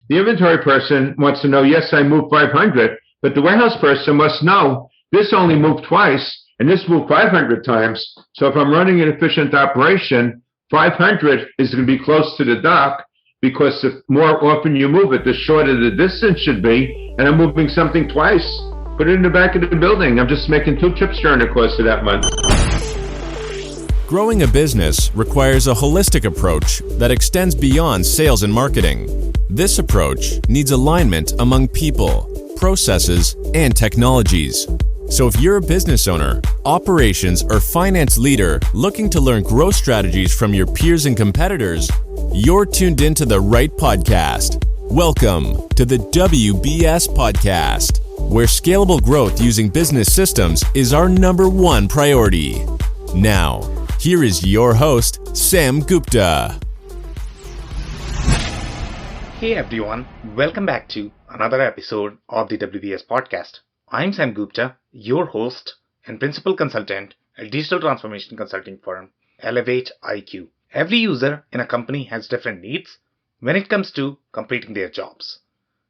The inventory person wants to know, yes, I moved 500, but the warehouse person must know this only moved twice and this moved 500 times. So if I'm running an efficient operation, 500 is going to be close to the dock, because the more often you move it, the shorter the distance should be, and I'm moving something twice. Put it in the back of the building. I'm just making 2 trips during the course of that month. Growing a business requires a holistic approach that extends beyond sales and marketing. This approach needs alignment among people, processes, and technologies. So if you're a business owner, operations, or finance leader looking to learn growth strategies from your peers and competitors, you're tuned into the right podcast. Welcome to the WBS Podcast, where scalable growth using business systems is our #1 priority. Now, here is your host, Sam Gupta. Hey everyone, welcome back to another episode of the WBS Podcast. I'm Sam Gupta, your host and principal consultant at digital transformation consulting firm Elevate IQ. Every user in a company has different needs when it comes to completing their jobs.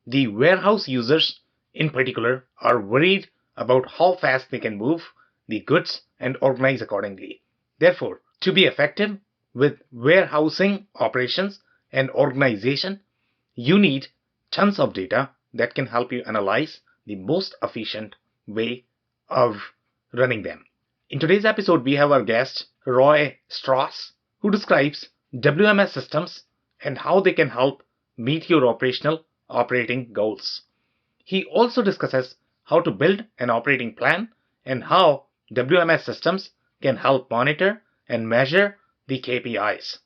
The warehouse users in particular are worried about how fast they can move the goods and organize accordingly. Therefore, to be effective with warehousing operations and organization, you need tons of data that can help you analyze the most efficient way of running them. In today's episode, we have our guest, Roy Strauss, who describes WMS systems and how they can help meet your operating goals. He also discusses how to build an operating plan and how WMS systems can help monitor and measure the KPIs.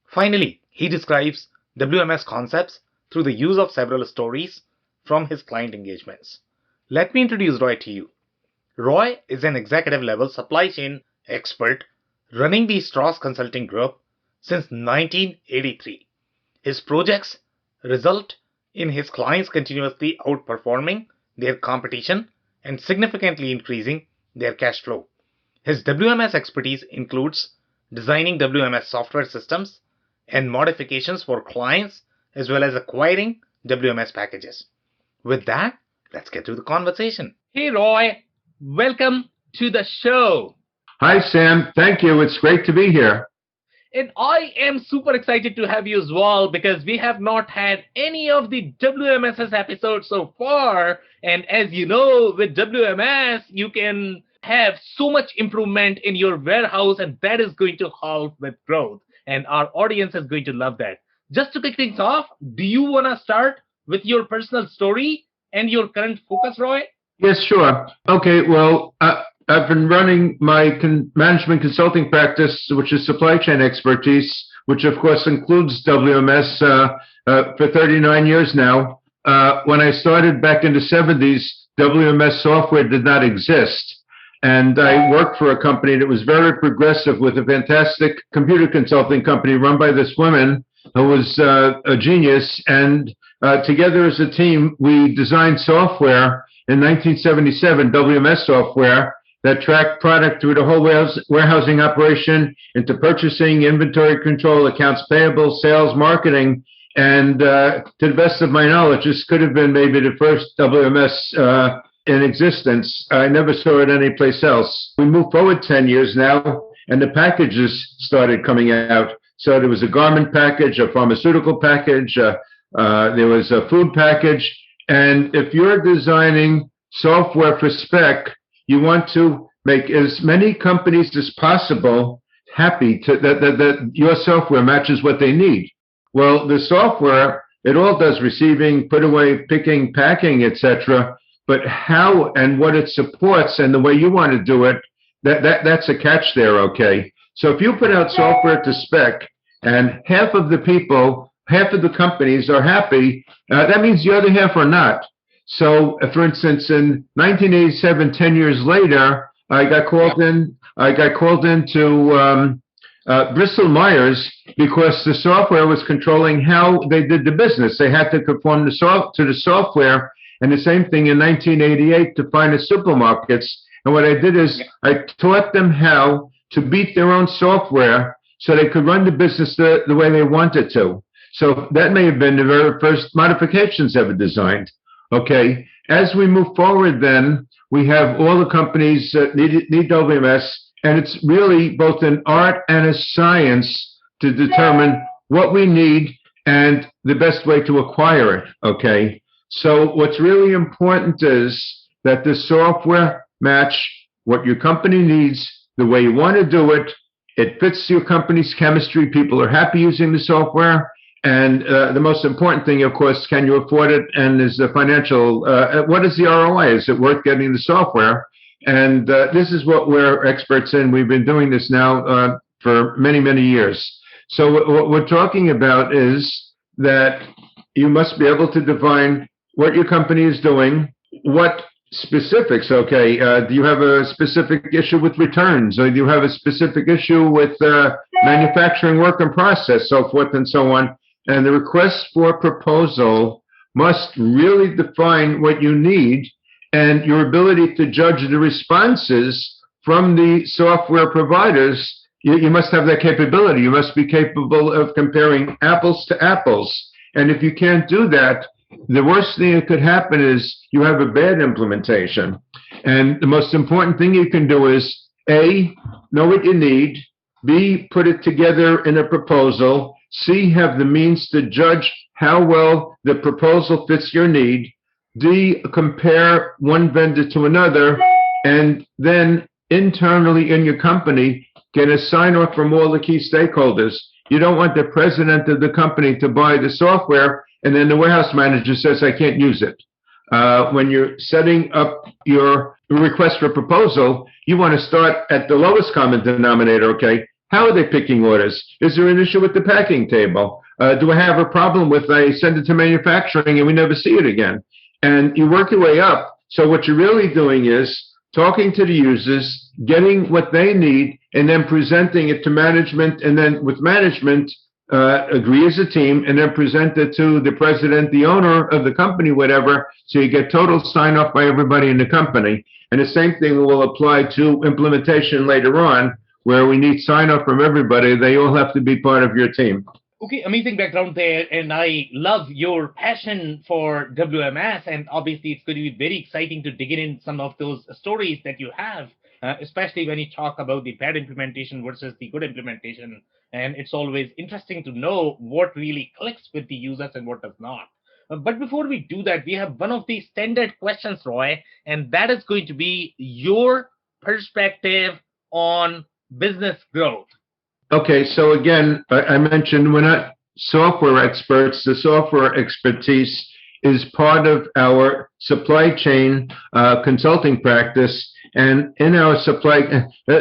Finally, he describes WMS concepts through the use of several stories from his client engagements. Let me introduce Roy to you. Roy is an executive level supply chain expert running the Strauss Consulting Group since 1983. His projects result in his clients continuously outperforming their competition and significantly increasing their cash flow. His WMS expertise includes designing WMS software systems and modifications for clients, as well as acquiring WMS packages. With that, let's get to the conversation. Hey Roy, welcome to the show. Hi, Sam. Thank you. It's great to be here. And I am super excited to have you as well, because we have not had any of the WMSS episodes so far. And as you know, with WMS, you can have so much improvement in your warehouse, and that is going to help with growth. And our audience is going to love that. Just to kick things off, do you want to start with your personal story and your current focus, Roy? Yes, sure. Okay, well, I've been running my management consulting practice, which is supply chain expertise, which of course includes WMS for 39 years now. When I started back in the 70s, WMS software did not exist. And I worked for a company that was very progressive, with a fantastic computer consulting company run by this woman who was a genius. And together as a team, we designed software in 1977, WMS software, that tracked product through the whole warehousing operation into purchasing, inventory control, accounts payable, sales, marketing. And to the best of my knowledge, this could have been maybe the first WMS in existence. I never saw it anyplace else. We moved forward 10 years now, and the packages started coming out. So there was a garment package, a pharmaceutical package, there was a food package. And if you're designing software for spec, you want to make as many companies as possible happy that your software matches what they need. Well, the software, it all does receiving, put away, picking, packing, etc. But how and what it supports and the way you want to do it, that's a catch there, okay? So if you put out software to spec and half of the people, half of the companies are happy, that means the other half are not. So, for instance, in 1987, 10 years later, I got called into Bristol Myers because the software was controlling how they did the business. They had to conform to the software, and the same thing in 1988 to finest supermarkets. And what I did is I taught them how to beat their own software so they could run the business the way they wanted to. So that may have been the very first modifications ever designed. Okay. As we move forward, then we have all the companies that need WMS, and it's really both an art and a science to determine what we need and the best way to acquire it. Okay. So what's really important is that the software match what your company needs, the way you want to do it. It fits your company's chemistry. People are happy using the software. And the most important thing, of course, can you afford it? And is the financial, what is the ROI? Is it worth getting the software? And this is what we're experts in. We've been doing this now for many, many years. So what we're talking about is that you must be able to define what your company is doing, what specifics, okay, do you have a specific issue with returns, or do you have a specific issue with manufacturing work and process, so forth and so on. And the request for proposal must really define what you need, and your ability to judge the responses from the software providers. You must have that capability. You must be capable of comparing apples to apples. And if you can't do that, the worst thing that could happen is you have a bad implementation. And the most important thing you can do is, A, know what you need, B, put it together in a proposal, C, have the means to judge how well the proposal fits your need, D, compare one vendor to another, and then internally in your company, get a sign-off from all the key stakeholders. You don't want the president of the company to buy the software and then the warehouse manager says, I can't use it. When you're setting up your request for proposal, you want to start at the lowest common denominator, okay? How are they picking orders? Is there an issue with the packing table? Do I have a problem with I send it to manufacturing and we never see it again? And you work your way up. So what you're really doing is talking to the users, getting what they need, and then presenting it to management, and then with management, agree as a team, and then present it to the president, the owner of the company, whatever, so you get total sign-off by everybody in the company. And the same thing will apply to implementation later on, where we need sign-off from everybody. They all have to be part of your team. Okay, amazing background there, and I love your passion for WMS, and obviously it's going to be very exciting to dig in some of those stories that you have, especially when you talk about the bad implementation versus the good implementation, and it's always interesting to know what really clicks with the users and what does not. But before we do that, we have one of the standard questions, Roy, and that is going to be your perspective on business growth. Okay, so again, I mentioned we're not software experts. The software expertise is part of our supply chain consulting practice. And in our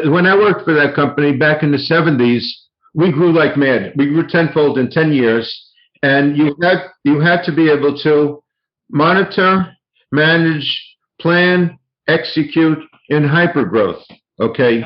when I worked for that company back in the 70s, we grew like mad. We grew tenfold in 10 years. And you had to be able to monitor, manage, plan, execute in hypergrowth. Okay.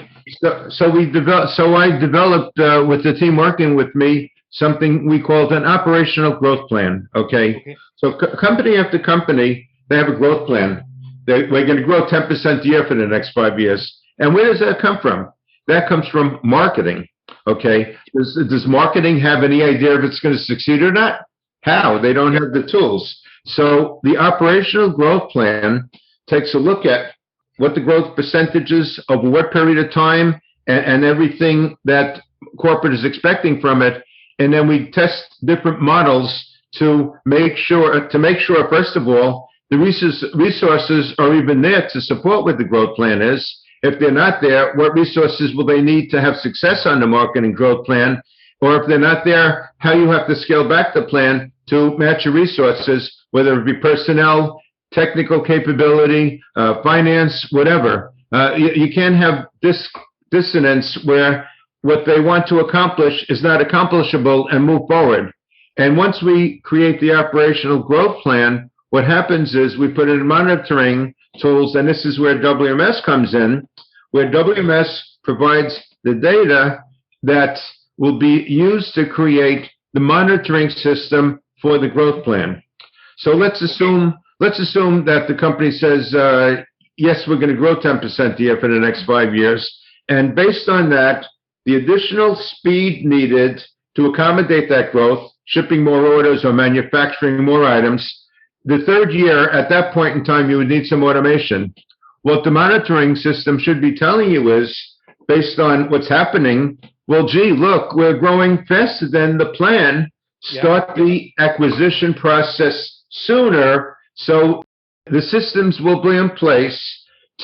So I developed with the team working with me something we called an operational growth plan. Okay. So company after company, they have a growth plan. We're going to grow 10% a year for the next 5 years. And where does that come from? That comes from marketing. Okay. Does marketing have any idea if it's going to succeed or not? How? They don't have the tools. So the operational growth plan takes a look at what the growth percentages over what period of time and everything that corporate is expecting from it. And then we test different models to make sure, first of all, the resources are even there to support what the growth plan is. If they're not there, what resources will they need to have success on the marketing growth plan? Or if they're not there, how you have to scale back the plan to match your resources, whether it be personnel, technical capability, finance, whatever. You can't have this dissonance where what they want to accomplish is not accomplishable and move forward. And once we create the operational growth plan, what happens is we put in monitoring tools, and this is where WMS comes in, where WMS provides the data that will be used to create the monitoring system for the growth plan. So let's assume that the company says, yes, we're going to grow 10% a year for the next 5 years. And based on that, the additional speed needed to accommodate that growth, shipping more orders or manufacturing more items. The third year, at that point in time, you would need some automation. What the monitoring system should be telling you is, based on what's happening, well, gee, look, we're growing faster than the plan. Start the acquisition process sooner, so the systems will be in place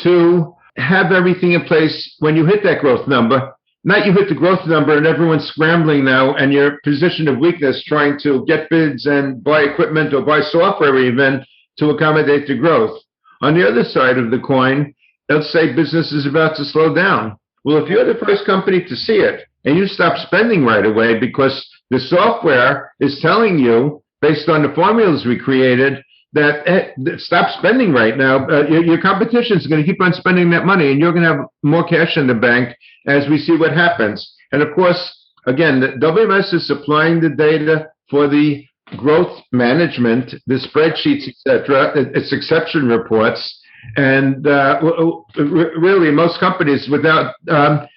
to have everything in place when you hit that growth number. Not you hit the growth number and everyone's scrambling now and your position of weakness trying to get bids and buy equipment or buy software even to accommodate the growth. On the other side of the coin, let's say business is about to slow down. Well, if you're the first company to see it and you stop spending right away because the software is telling you, based on the formulas we created, that stop spending right now. Your competition is going to keep on spending that money, and you're going to have more cash in the bank as we see what happens. And of course, again, the WMS is supplying the data for the growth management, the spreadsheets, etc. It's exception reports. And really, most companies without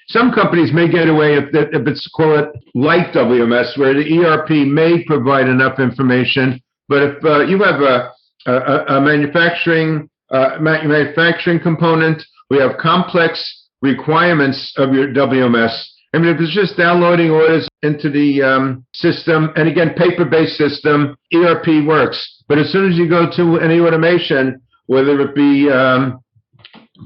some companies may get away if it's call it light WMS, where the ERP may provide enough information. But if you have a manufacturing component, we have complex requirements of your WMS. I mean, if it's just downloading orders into the system, and again, paper-based system, ERP works. But as soon as you go to any automation, whether it be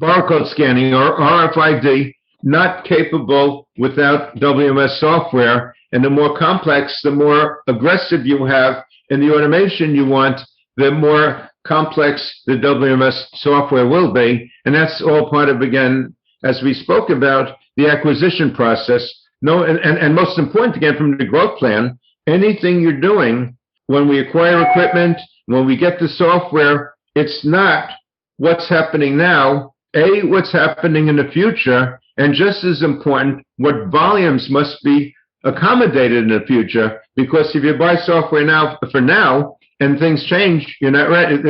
barcode scanning or RFID, not capable without WMS software. And the more complex, the more aggressive you have in the automation you want, the more complex the WMS software will be. And that's all part of, again, as we spoke about, the acquisition process. And most important, again, from the growth plan, anything you're doing when we acquire equipment, when we get the software, it's not what's happening now, what's happening in the future, and just as important, what volumes must be accommodated in the future. Because if you buy software now for now and things change, you're not ready.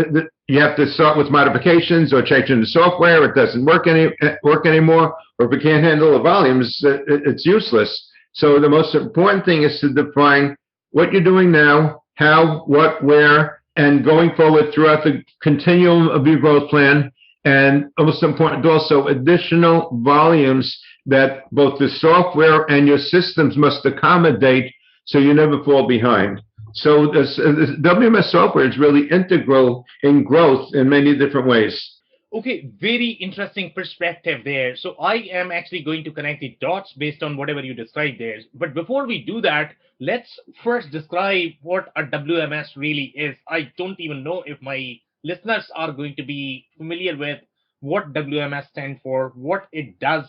You have to start with modifications or changing the software. It doesn't work anymore, or if it can't handle the volumes, it's useless. So the most important thing is to define what you're doing now, how, what, where, and going forward throughout the continuum of your growth plan. And most important also, additional volumes that both the software and your systems must accommodate so you never fall behind. So this WMS software is really integral in growth in many different ways. Okay, very interesting perspective there. So I am actually going to connect the dots based on whatever you described there. But before we do that, let's first describe what a WMS really is. I don't even know if my listeners are going to be familiar with what WMS stands for, what it does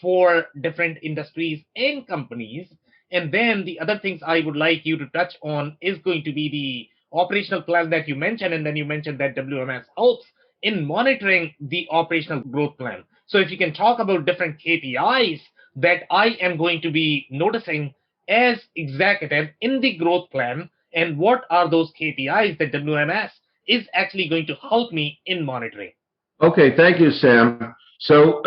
for different industries and companies. And then the other things I would like you to touch on is going to be the operational plan that you mentioned. And then you mentioned that WMS helps in monitoring the operational growth plan. So if you can talk about different KPIs that I am going to be noticing as executive in the growth plan, and what are those KPIs that WMS is actually going to help me in monitoring. Okay, thank you, Sam. So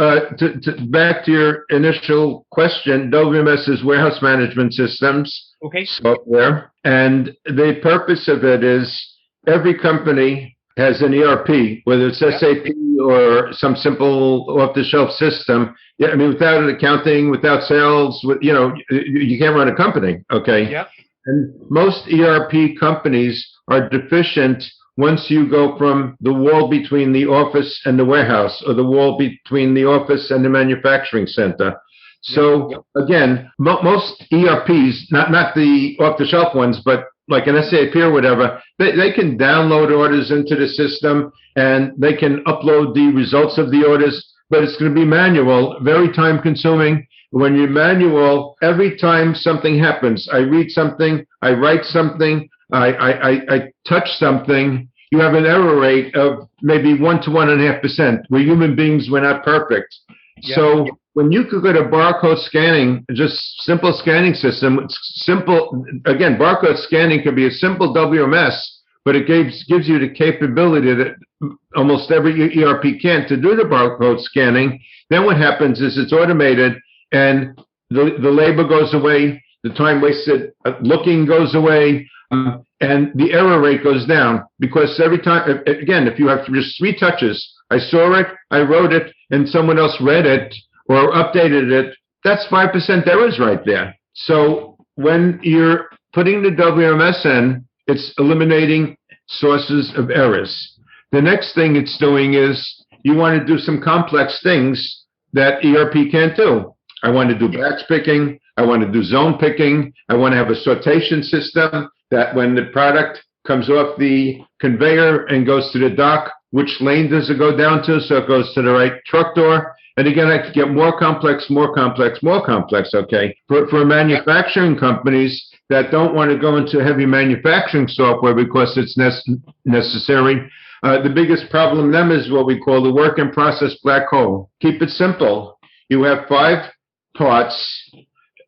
back to your initial question, WMS is warehouse management systems software. And the purpose of it is every company has an ERP, whether it's SAP or some simple off-the-shelf system. Yeah, I mean, without an accounting, without sales, you can't run a company, okay? Yeah. And most ERP companies are deficient once you go from the wall between the office and the warehouse, or the wall between the office and the manufacturing center. So again, most ERPs, not the off-the-shelf ones, but like an SAP or whatever, they can download orders into the system and they can upload the results of the orders, but it's going to be manual, very time consuming. When you're manual, every time something happens, I read something, I write something, I touch something, you have an error rate of maybe 1 to 1.5%. We're human beings, we're not perfect. So when you could go to barcode scanning, just simple scanning system, it's simple. Again, barcode scanning could be a simple WMS, but it gives you the capability that almost every ERP can to do the barcode scanning. Then what happens is it's automated and the labor goes away, The time wasted looking goes away, and the error rate goes down because every time, again, if you have just 3 touches, I saw it, I wrote it, and someone else read it or updated it, that's 5% errors right there. So when you're putting the WMS in, it's eliminating sources of errors. The next thing it's doing is you want to do some complex things that ERP can't do. I want to do batch picking. I want to do zone picking. I want to have a sortation system that when the product comes off the conveyor and goes to the dock, which lane does it go down to so it goes to the right truck door? And again, I could get more complex, okay? For manufacturing companies that don't want to go into heavy manufacturing software because it's necessary, the biggest problem then is what we call the work in process black hole. Keep it simple. You have 5 parts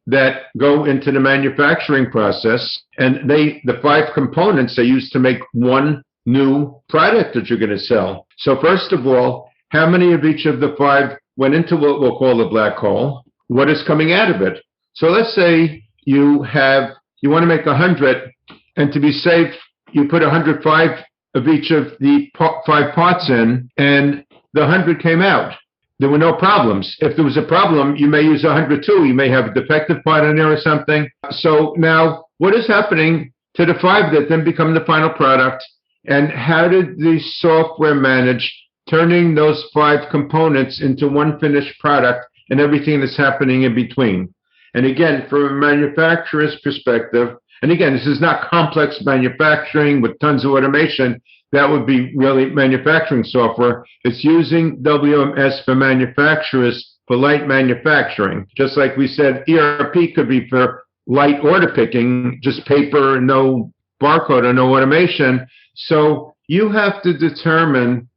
that go into the manufacturing process, and the 5 components are used to make one new product that you're going to sell. So first of all, how many of each of the 5 went into what we'll call the black hole? What is coming out of it? So let's say you want to make 100, and to be safe, you put 105 of each of the 5 parts in, and the 100 came out. There were no problems. If there was a problem, you may use 102. You may have a defective part in there or something. So now, what is happening to the 5 that then become the final product? And how did the software manage turning those 5 components into one finished product and everything that's happening in between? And again, from a manufacturer's perspective, and again, this is not complex manufacturing with tons of automation. That would be really manufacturing software. It's using WMS for manufacturers for light manufacturing. Just like we said, ERP could be for light order picking, just paper, no barcode or no automation. So you have to determine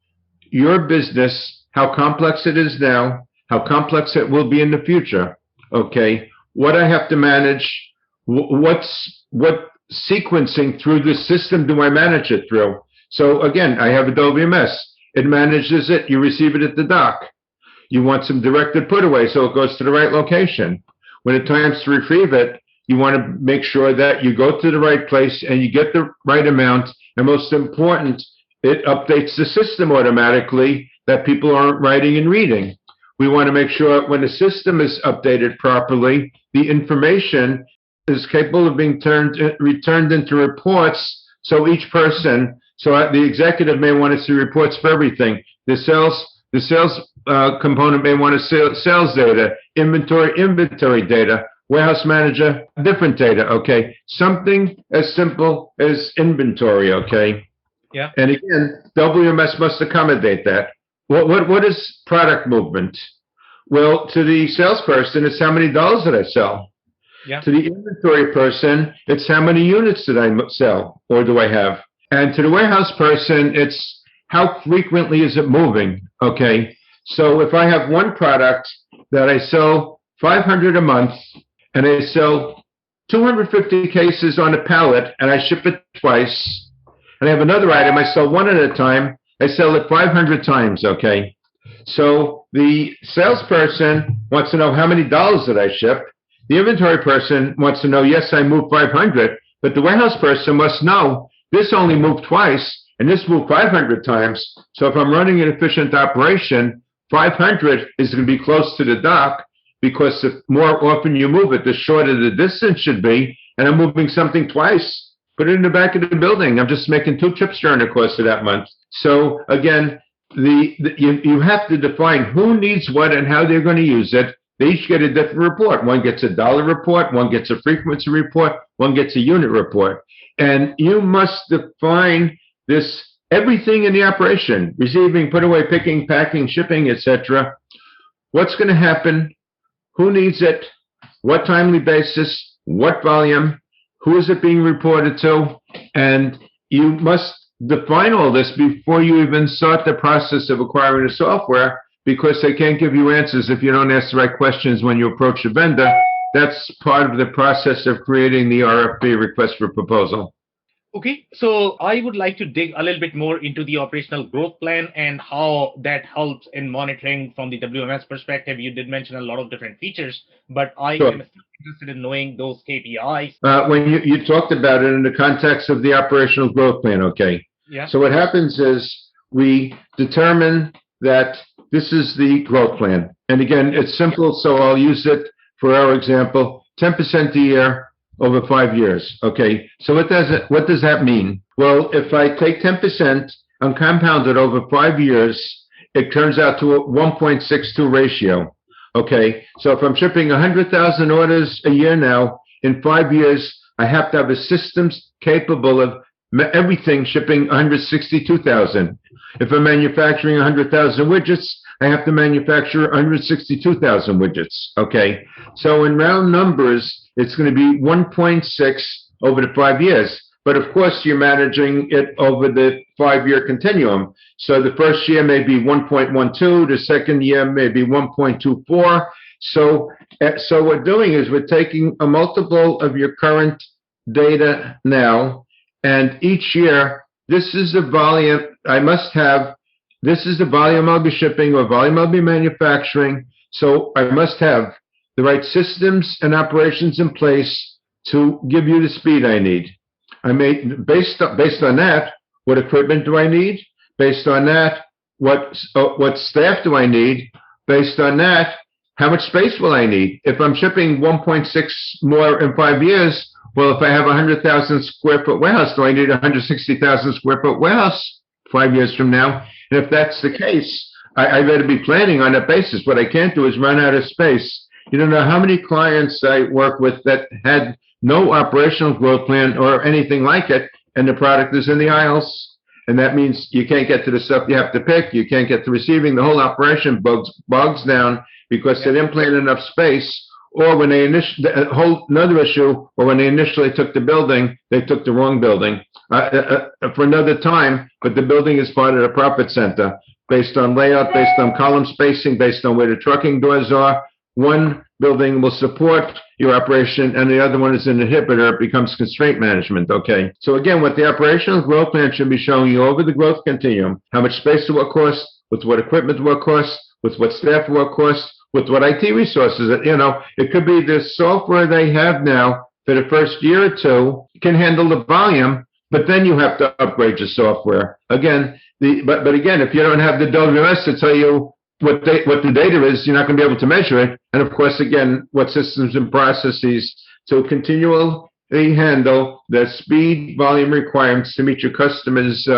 your business, how complex it is now, how complex it will be in the future. Okay, what I have to manage, what sequencing through the system do I manage it through? So again, I have a WMS. It manages it. You receive it at the dock. You want some directed put away so it goes to the right location. When it's time to retrieve it, you want to make sure that you go to the right place and you get the right amount. And most important, it updates the system automatically that people aren't writing and reading. We want to make sure when the system is updated properly, the information is capable of being returned into reports. So each person, the executive may want to see reports for everything. The sales component may want to see sales data, inventory data, warehouse manager, different data, okay? Something as simple as inventory, okay? Yeah. And again, WMS must accommodate that. What is product movement? Well, to the salesperson, it's how many dollars did I sell? Yeah. To the inventory person, it's how many units did I sell or do I have? And to the warehouse person, it's how frequently is it moving, okay? So if I have one product that I sell 500 a month and I sell 250 cases on a pallet and I ship it twice, and I have another item I sell one at a time, I sell it 500 times, okay? So the salesperson wants to know how many dollars did I ship. The inventory person wants to know, yes, I moved 500, but the warehouse person must know this only moved twice, and this moved 500 times. So if I'm running an efficient operation, 500 is going to be close to the dock because the more often you move it, the shorter the distance should be. And I'm moving something twice. Put it in the back of the building. I'm just making 2 trips during the course of that month. So again, you have to define who needs what and how they're going to use it. They each get a different report. One gets a dollar report, one gets a frequency report, one gets a unit report. And you must define this, everything in the operation, receiving, put away, picking, packing, shipping, etc. What's going to happen? Who needs it? What timely basis? What volume? Who is it being reported to? And you must define all this before you even start the process of acquiring the software, because they can't give you answers if you don't ask the right questions when you approach a vendor. That's part of the process of creating the RFP, request for proposal. Okay, so I would like to dig a little bit more into the operational growth plan and how that helps in monitoring from the WMS perspective. You did mention a lot of different features, but I Sure. am interested in knowing those KPIs. When you talked about it in the context of the operational growth plan, okay? Yeah. So what happens is we determine that this is the growth plan. And again, it's simple, so I'll use it for our example, 10% a year over 5 years, okay? So what does that mean? Well, if I take 10% and compound it over 5 years, it turns out to a 1.62 ratio. Okay, so if I'm shipping 100,000 orders a year now, in 5 years, I have to have a systems capable of everything shipping 162,000. If I'm manufacturing 100,000 widgets, I have to manufacture 162,000 widgets. Okay, so in round numbers, it's going to be 1.6 over the 5 years. But of course, you're managing it over the 5-year continuum. So the first year may be 1.12, the second year may be 1.24. So what we're doing is we're taking a multiple of your current data now, and each year, this is the volume I must have, this is the volume I'll be shipping or volume I'll be manufacturing. So I must have the right systems and operations in place to give you the speed I need. I may, based on that, what equipment do I need? Based on that, what staff do I need? Based on that, how much space will I need? If I'm shipping 1.6 more in 5 years, well, if I have a 100,000 square foot warehouse, do I need a 160,000 square foot warehouse 5 years from now? And if that's the case, I better be planning on that basis. What I can't do is run out of space. You don't know how many clients I work with that had no operational growth plan or anything like it, and the product is in the aisles. And that means you can't get to the stuff you have to pick. You can't get to receiving. The whole operation bogs down because they didn't plan enough space. Or when they another issue, or when they initially took the building, they took the wrong building for another time. But the building is part of the profit center based on layout, based on column spacing, based on where the trucking doors are. One building will support your operation and the other one is an inhibitor. It becomes constraint management, okay? So again, what the operational growth plan should be showing you over the growth continuum, how much space will it cost, with what equipment will it cost, with what staff will it cost, with what IT resources. You know, it could be the software they have now for the first year or two can handle the volume, but then you have to upgrade your software. Again, but again, if you don't have the WMS to tell you what the data is, you're not going to be able to measure it. And of course, again, what systems and processes to continually handle the speed volume requirements to meet your customers'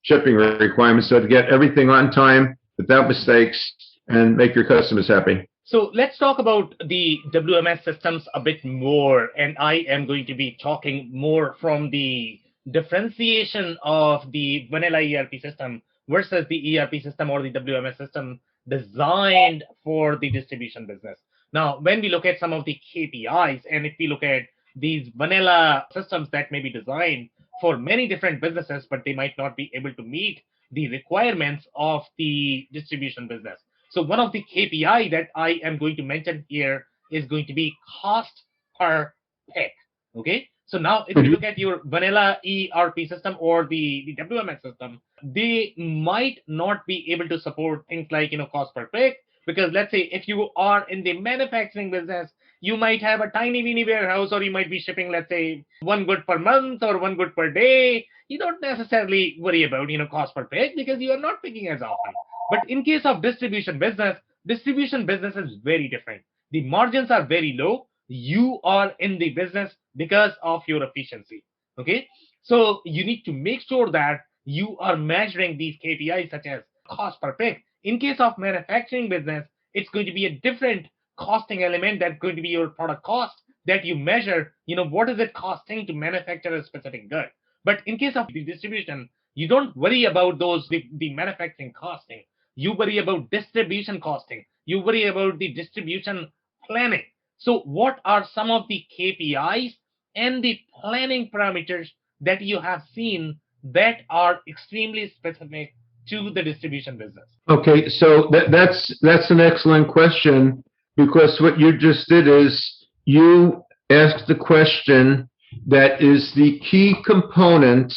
shipping requirements, so to get everything on time without mistakes and make your customers happy. So let's talk about the WMS systems a bit more. And I am going to be talking more from the differentiation of the vanilla ERP system versus the ERP system or the WMS system designed for the distribution business. Now, when we look at some of the KPIs, and if we look at these vanilla systems that may be designed for many different businesses, but they might not be able to meet the requirements of the distribution business. So one of the KPI that I am going to mention here is going to be cost per pick. Okay. So now if you look at your vanilla ERP system or the WMS system, they might not be able to support things like, cost per pick, because let's say if you are in the manufacturing business, you might have a tiny mini warehouse, or you might be shipping, let's say, one good per month or one good per day. You don't necessarily worry about, cost per pick because you are not picking as often. But in case of distribution business is very different. The margins are very low. You are in the business because of your efficiency. Okay. So you need to make sure that you are measuring these KPIs such as cost per pick. In case of manufacturing business, it's going to be a different costing element that's going to be your product cost that you measure, what is it costing to manufacture a specific good. But in case of the distribution, you don't worry about the manufacturing costing. You worry about distribution costing. You worry about the distribution planning. So what are some of the KPIs and the planning parameters that you have seen that are extremely specific to the distribution business? Okay, so that's an excellent question, because what you just did is you asked the question that is the key component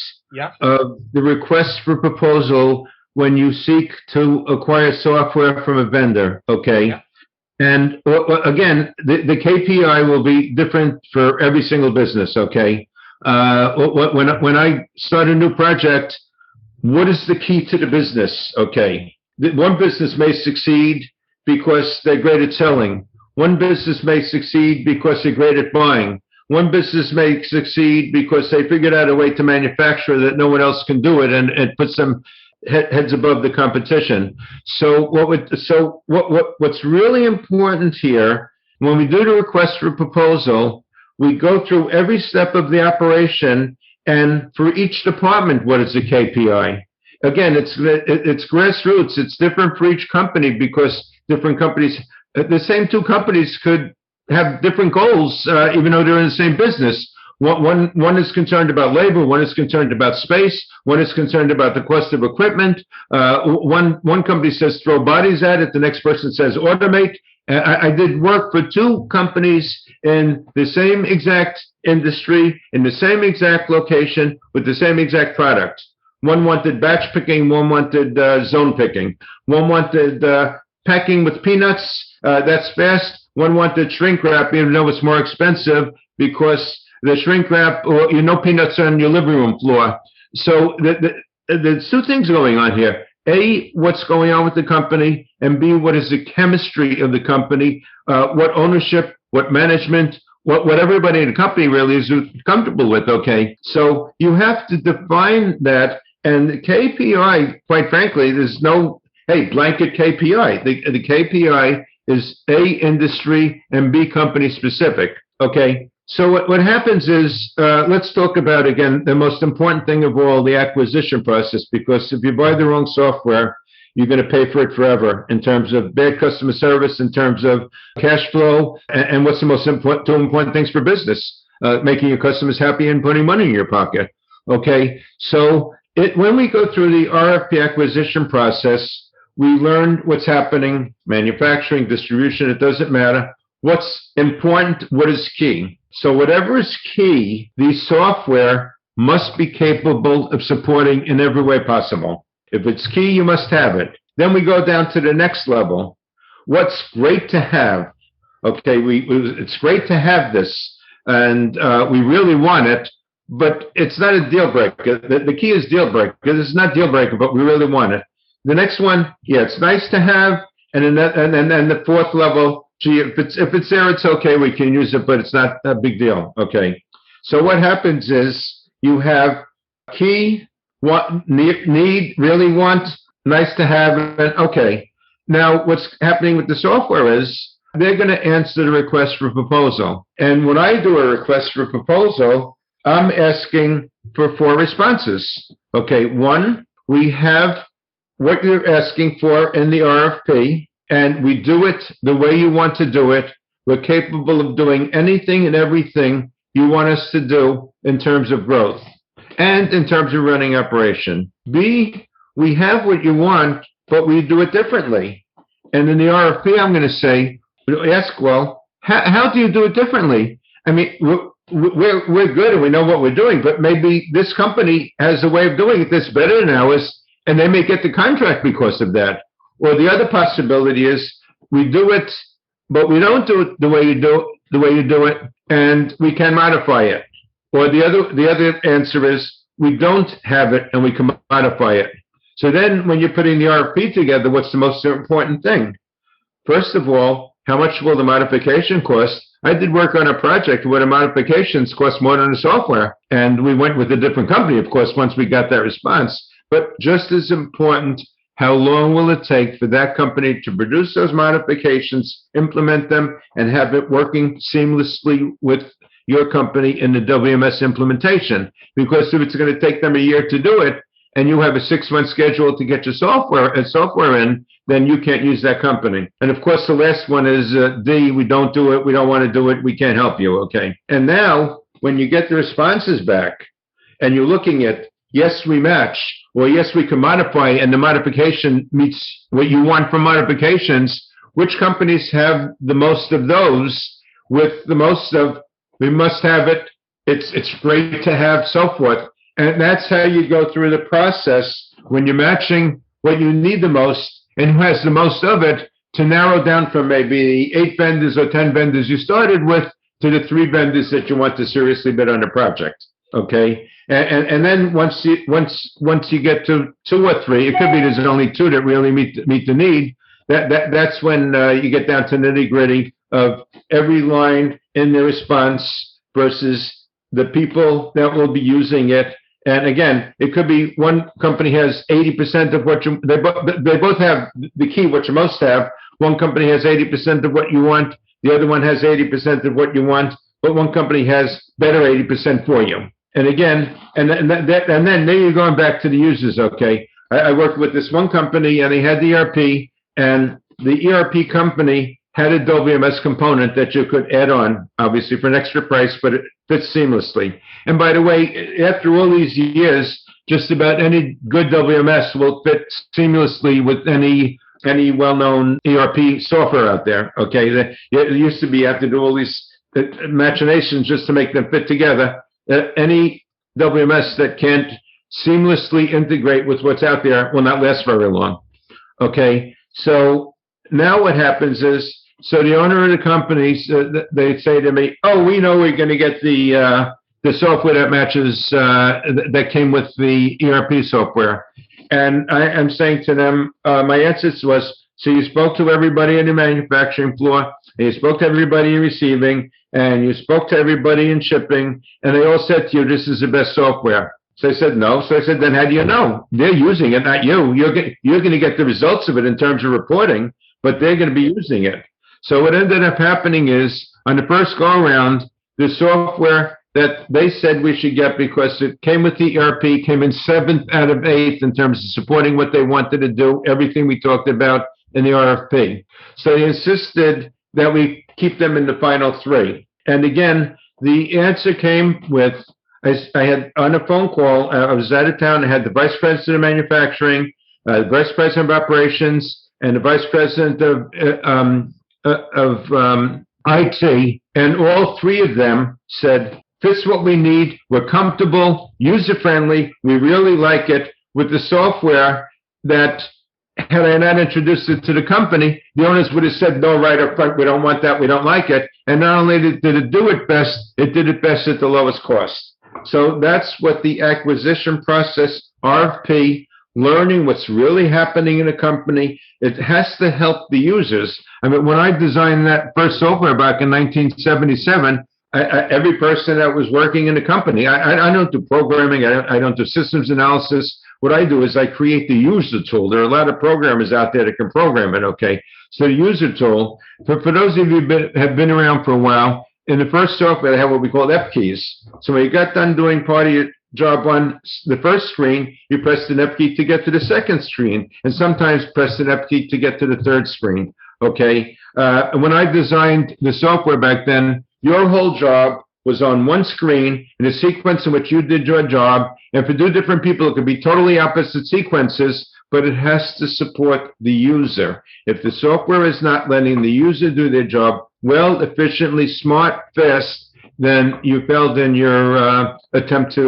of the request for proposal when you seek to acquire software from a vendor, okay? Yeah. And again, the KPI will be different for every single business, okay? When I start a new project, what is the key to the business, okay? One business may succeed because they're great at selling. One business may succeed because they're great at buying. One business may succeed because they figured out a way to manufacture that no one else can do it, and it puts them heads above the competition. So what's really important here, when we do the request for proposal, we go through every step of the operation, and for each department, what is the KPI? Again, it's grassroots. It's different for each company because different companies, the same two companies could have different goals, even though they're in the same business. One is concerned about labor, one is concerned about space, one is concerned about the cost of equipment. One company says throw bodies at it, the next person says automate. I did work for two companies in the same exact industry, in the same exact location, with the same exact product. One wanted batch picking, one wanted zone picking. One wanted packing with peanuts, that's fast. One wanted shrink wrap, even though it's more expensive, because the shrink wrap, or peanuts on your living room floor. So there's two things going on here. A, what's going on with the company, and B, what is the chemistry of the company, what ownership, what management, what everybody in the company really is comfortable with, okay? So you have to define that, and the KPI, quite frankly, there's no, blanket KPI. The KPI is A, industry, and B, company specific, okay? So what happens is, let's talk about, again, the most important thing of all, the acquisition process, because if you buy the wrong software, you're going to pay for it forever in terms of bad customer service, in terms of cash flow, and what's the most two important things for business, making your customers happy and putting money in your pocket. Okay, so when we go through the RFP acquisition process, we learn what's happening, manufacturing, distribution, it doesn't matter. What's important, what is key. So whatever is key, the software must be capable of supporting in every way possible. If it's key, you must have it. Then we go down to the next level. What's great to have? Okay, it's great to have this, and we really want it, but it's not a deal breaker. The key is deal breaker, because it's not deal breaker, but we really want it. The next one, it's nice to have, and then the fourth level, gee, if it's there, it's okay, we can use it, but it's not a big deal. Okay. So what happens is you have key, need, really want, nice to have, and okay. Now, what's happening with the software is they're going to answer the request for proposal. And when I do a request for proposal, I'm asking for 4 responses. Okay. 1, we have what you're asking for in the RFP, and we do it the way you want to do it. We're capable of doing anything and everything you want us to do in terms of growth and in terms of running operation. B, we have what you want, but we do it differently. And in the RFP, I'm going to say, ask, well, how do you do it differently? I mean, we're good and we know what we're doing, but maybe this company has a way of doing it that's better than ours, and they may get the contract because of that. Or the other possibility is we do it, but we don't do it the way you do it, and we can modify it. Or the other answer is we don't have it and we can modify it. So then when you're putting the RFP together, what's the most important thing? First of all, how much will the modification cost? I did work on a project where the modifications cost more than the software, and we went with a different company, of course, once we got that response. But just as important, how long will it take for that company to produce those modifications, implement them, and have it working seamlessly with your company in the WMS implementation? Because if it's going to take them a year to do it, and you have a 6-month schedule to get your software in, then you can't use that company. And of course, the last one is D, we don't do it, we don't want to do it, we can't help you, okay? And now, when you get the responses back, and you're looking at, yes, we match, or yes, we can modify, and the modification meets what you want from modifications, which companies have the most of those with the most of, we must have it, it's great to have, so forth. And that's how you go through the process when you're matching what you need the most and who has the most of it to narrow down from maybe 8 vendors or 10 vendors you started with to the 3 vendors that you want to seriously bid on a project. Okay, and then once you get to 2 or 3, it could be there's only 2 that really meet the need. That's when you get down to nitty gritty of every line in the response versus the people that will be using it. And again, it could be one company has 80% of what they both have the key, what you most have. One company has 80% of what you want. The other one has 80% of what you want, but one company has better 80% for you. And again, and then you're going back to the users. Okay, I worked with this one company, and they had the ERP, and the ERP company had a WMS component that you could add on, obviously for an extra price, but it fits seamlessly. And by the way, after all these years, just about any good WMS will fit seamlessly with any well-known ERP software out there. Okay, it used to be you have to do all these machinations just to make them fit together. Any WMS that can't seamlessly integrate with what's out there will not last very long. Okay, so now what happens is, so the owner of the company, they say to me, "Oh, we know we're going to get the software that matches that came with the ERP software." And I am saying to them, my answer was, "So you spoke to everybody in the manufacturing floor, and you spoke to everybody in receiving, and you spoke to everybody in shipping, and they all said to you, this is the best software." So I said, "No." So I said, "Then how do you know? They're using it, not you. You're going to get the results of it in terms of reporting, but they're going to be using it." So what ended up happening is, on the first go-around, the software that they said we should get, because it came with the ERP, came in 7th out of 8th in terms of supporting what they wanted to do, everything we talked about in the RFP. So they insisted that we keep them in the final 3. And again, the answer came with, I had on a phone call, I was out of town, I had the vice president of manufacturing, the vice president of operations, and the vice president of IT, and all 3 of them said, "Fits what we need, we're comfortable, user-friendly, we really like it." With the software that, had I not introduced it to the company, the owners would have said, "No, right up front, we don't want that, we don't like it." And not only did it do it best, it did it best at the lowest cost. So that's what the acquisition process, RFP, learning what's really happening in a company, it has to help the users. I mean, when I designed that first software back in 1977, every person that was working in the company, I don't do programming, I don't do systems analysis. What I do is I create the user tool. There are a lot of programmers out there that can program it, okay? So the user tool, for those of you who have been around for a while, in the first software, they have what we call F keys. So when you got done doing part of your job on the first screen, you press the F key to get to the second screen, and sometimes press the F key to get to the third screen, okay? When I designed the software back then, your whole job was on one screen in a sequence in which you did your job. And for 2 different people, it could be totally opposite sequences, but it has to support the user. If the software is not letting the user do their job well, efficiently, smart, fast, then you failed in your attempt to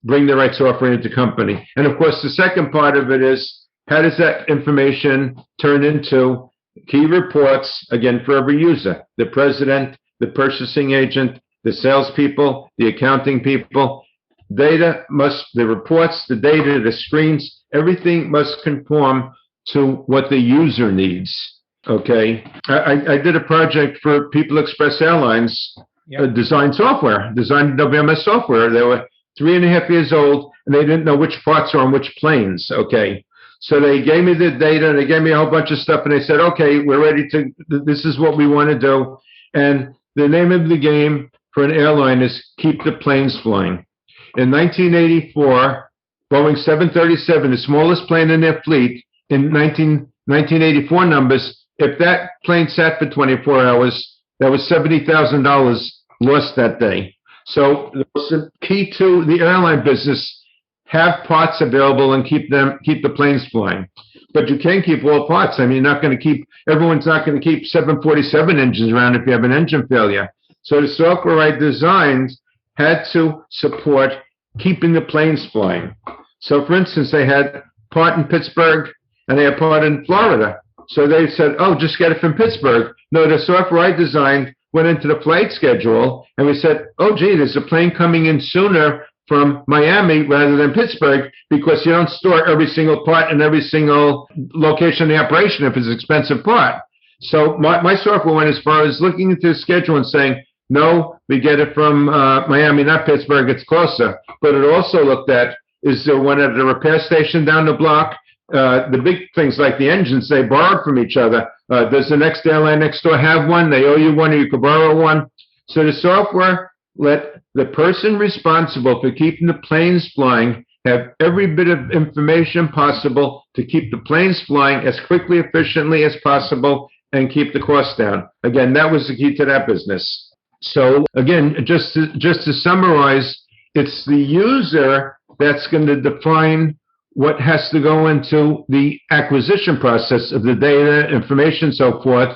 bring the right software into company. And of course, the second part of it is, how does that information turn into key reports, again, for every user? The president, the purchasing agent, the salespeople, the accounting people. The reports, the data, the screens, everything must conform to what the user needs. Okay. I did a project for People Express Airlines, design WMS software. They were 3.5 years old, and they didn't know which parts are on which planes. Okay. So they gave me the data, and they gave me a whole bunch of stuff, and they said, "Okay, we're ready to, this is what we want to do." And the name of the game for an airline is keep the planes flying. In 1984, Boeing 737, the smallest plane in their fleet, in 1984 numbers, if that plane sat for 24 hours, that was $70,000 lost that day. So the key to the airline business, have parts available and keep the planes flying. But you can't keep all parts. I mean, everyone's not going to keep 747 engines around if you have an engine failure. So the software I designed had to support keeping the planes flying. So for instance, they had part in Pittsburgh and they had part in Florida. So they said, oh, just get it from Pittsburgh. No, the software I designed went into the flight schedule, and we said, oh, gee, there's a plane coming in sooner from Miami rather than Pittsburgh, because you don't store every single part in every single location of the operation if it's an expensive part. So my software went as far as looking into the schedule and saying, no, we get it from Miami, not Pittsburgh, it's closer. But it also looked at, is there one at the repair station down the block? The big things like the engines, they borrowed from each other. Does the next airline next door have one? They owe you one, or you could borrow one. So the software let the person responsible for keeping the planes flying have every bit of information possible to keep the planes flying as quickly, efficiently as possible, and keep the cost down. Again, that was the key to that business. So again, just to summarize, it's the user that's going to define what has to go into the acquisition process of the data, information, so forth.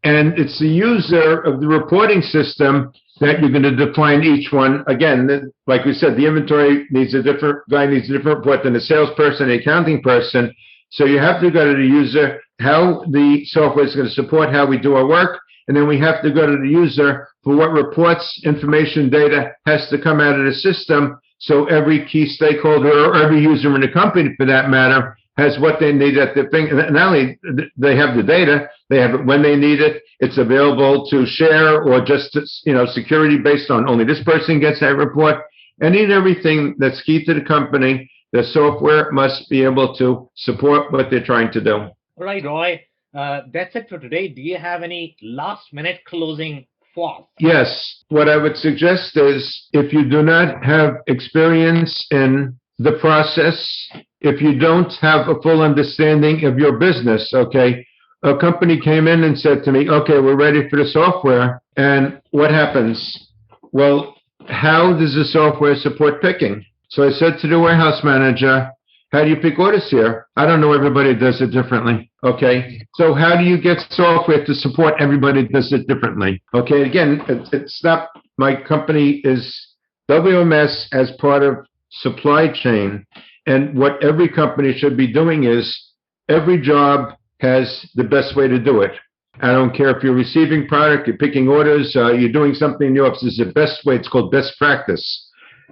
And it's the user of the reporting system that you're going to define each one. Again, like we said, the inventory needs a different report than the salesperson, the accounting person. So you have to go to the user, how the software is going to support how we do our work. And then we have to go to the user for what reports, information, data has to come out of the system. So every key stakeholder, or every user in the company for that matter, has what they need at the thing. And not only they have the data, they have it when they need it. It's available to share, or just, security based on only this person gets that report. Any and everything that's key to the company, the software must be able to support what they're trying to do. All right, Roy. That's it for today. Do you have any last-minute closing thoughts? Yes. What I would suggest is, if you do not have experience in the process, if you don't have a full understanding of your business, okay, a company came in and said to me, okay, we're ready for the software. And what happens? Well, how does the software support picking? So I said to the warehouse manager, how do you pick orders here? I don't know, everybody does it differently. Okay, so how do you get software to support everybody does it differently? Okay, again, it's not, my company is WMS as part of supply chain. And what every company should be doing is, every job has the best way to do it. I don't care if you're receiving product, you're picking orders, you're doing something in the office, is the best way. It's called best practice.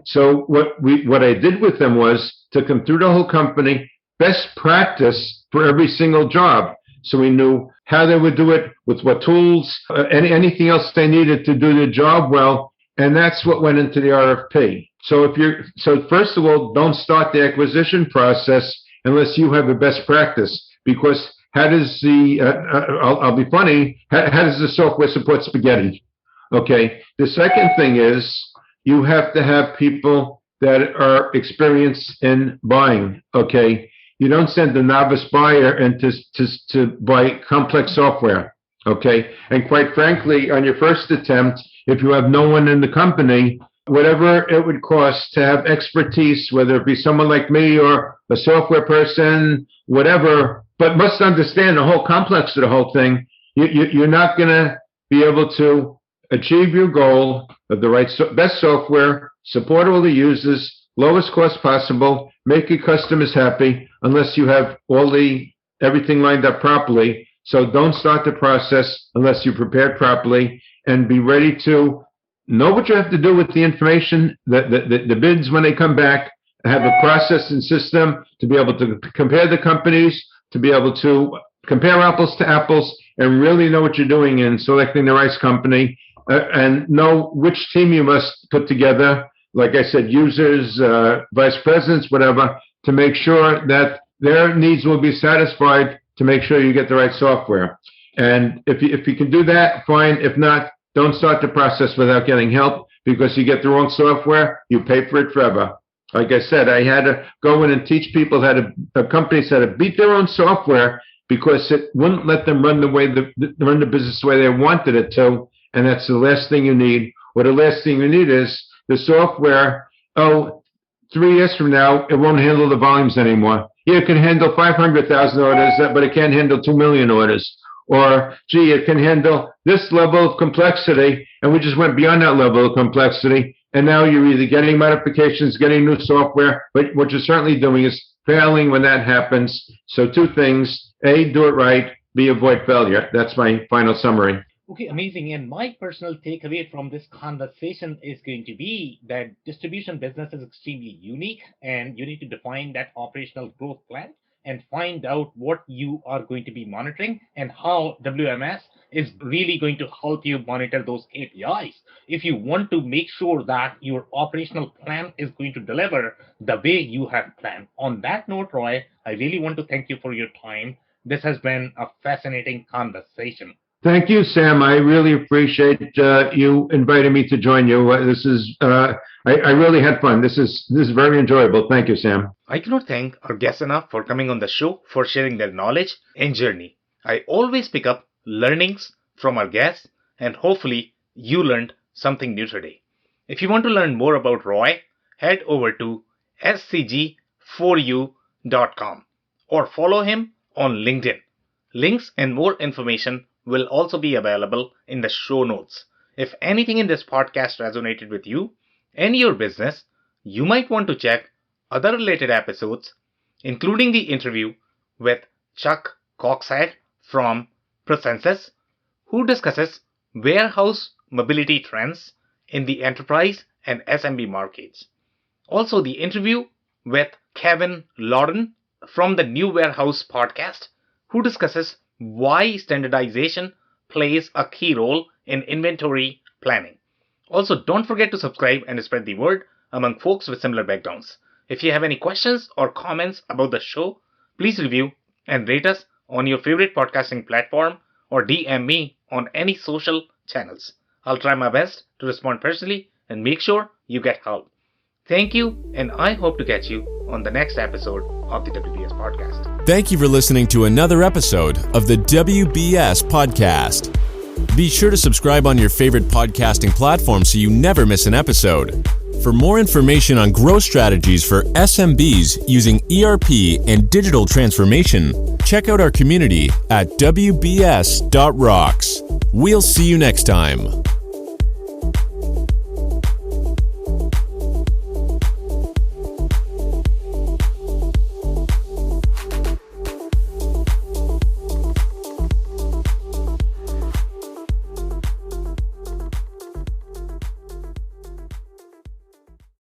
So what I did with them was, took them through the whole company, best practice for every single job. So we knew how they would do it, with what tools, anything else they needed to do the job well. And that's what went into the RFP. So first of all, don't start the acquisition process unless you have a best practice, because how does I'll be funny, how does the software support spaghetti? Okay. The second thing is, you have to have people that are experienced in buying. Okay. You don't send a novice buyer in to buy complex software. Okay. And quite frankly, on your first attempt, if you have no one in the company, whatever it would cost to have expertise, whether it be someone like me or a software person, whatever, but must understand the whole complex of the whole thing, you're not going to be able to achieve your goal of the right best software, support all the users, lowest cost possible, make your customers happy, unless you have everything lined up properly. So don't start the process unless you're prepared properly, and be ready to know what you have to do with the information, the bids when they come back, have a process and system to be able to compare the companies, to be able to compare apples to apples, and really know what you're doing in selecting the right company, and know which team you must put together. Like I said, users, vice presidents, whatever, to make sure that their needs will be satisfied, to make sure you get the right software. And if you can do that, fine. If not, don't start the process without getting help, because you get the wrong software, you pay for it forever. Like I said, I had to go in and teach people companies how to beat their own software, because it wouldn't let them run the business the way they wanted it to. And that's the last thing you need. Or the last thing you need is the software, 3 years from now, it won't handle the volumes anymore. Yeah, it can handle 500,000 orders, but it can't handle 2 million orders. Or, gee, it can handle this level of complexity, and we just went beyond that level of complexity, and now you're either getting modifications, getting new software, but what you're certainly doing is failing when that happens. So 2 things: A, do it right. be avoid failure. That's my final summary. Okay, amazing. And my personal takeaway from this conversation is going to be that distribution business is extremely unique, and you need to define that operational growth plan and find out what you are going to be monitoring and how WMS is really going to help you monitor those KPIs. If you want to make sure that your operational plan is going to deliver the way you have planned. On that note, Roy, I really want to thank you for your time. This has been a fascinating conversation. Thank you, Sam. I really appreciate you inviting me to join you. This is I really had fun. This is very enjoyable. Thank you, Sam. I cannot thank our guests enough for coming on the show, for sharing their knowledge and journey. I always pick up learnings from our guests, and hopefully you learned something new today. If you want to learn more about Roy, head over to scg4u.com or follow him on LinkedIn. Links and more information will also be available in the show notes. If anything in this podcast resonated with you and your business, you might want to check other related episodes, including the interview with Chuck Coxhead from Procensus, who discusses warehouse mobility trends in the enterprise and SMB markets. Also, the interview with Kevin Lawton from the New Warehouse podcast, who discusses why standardization plays a key role in inventory planning. Also, don't forget to subscribe and spread the word among folks with similar backgrounds. If you have any questions or comments about the show, please review and rate us on your favorite podcasting platform or DM me on any social channels. I'll try my best to respond personally and make sure you get help. Thank you, and I hope to catch you on the next episode of the WBS Podcast. Thank you for listening to another episode of the WBS Podcast. Be sure to subscribe on your favorite podcasting platform so you never miss an episode. For more information on growth strategies for SMBs using ERP and digital transformation, check out our community at WBS.rocks. We'll see you next time.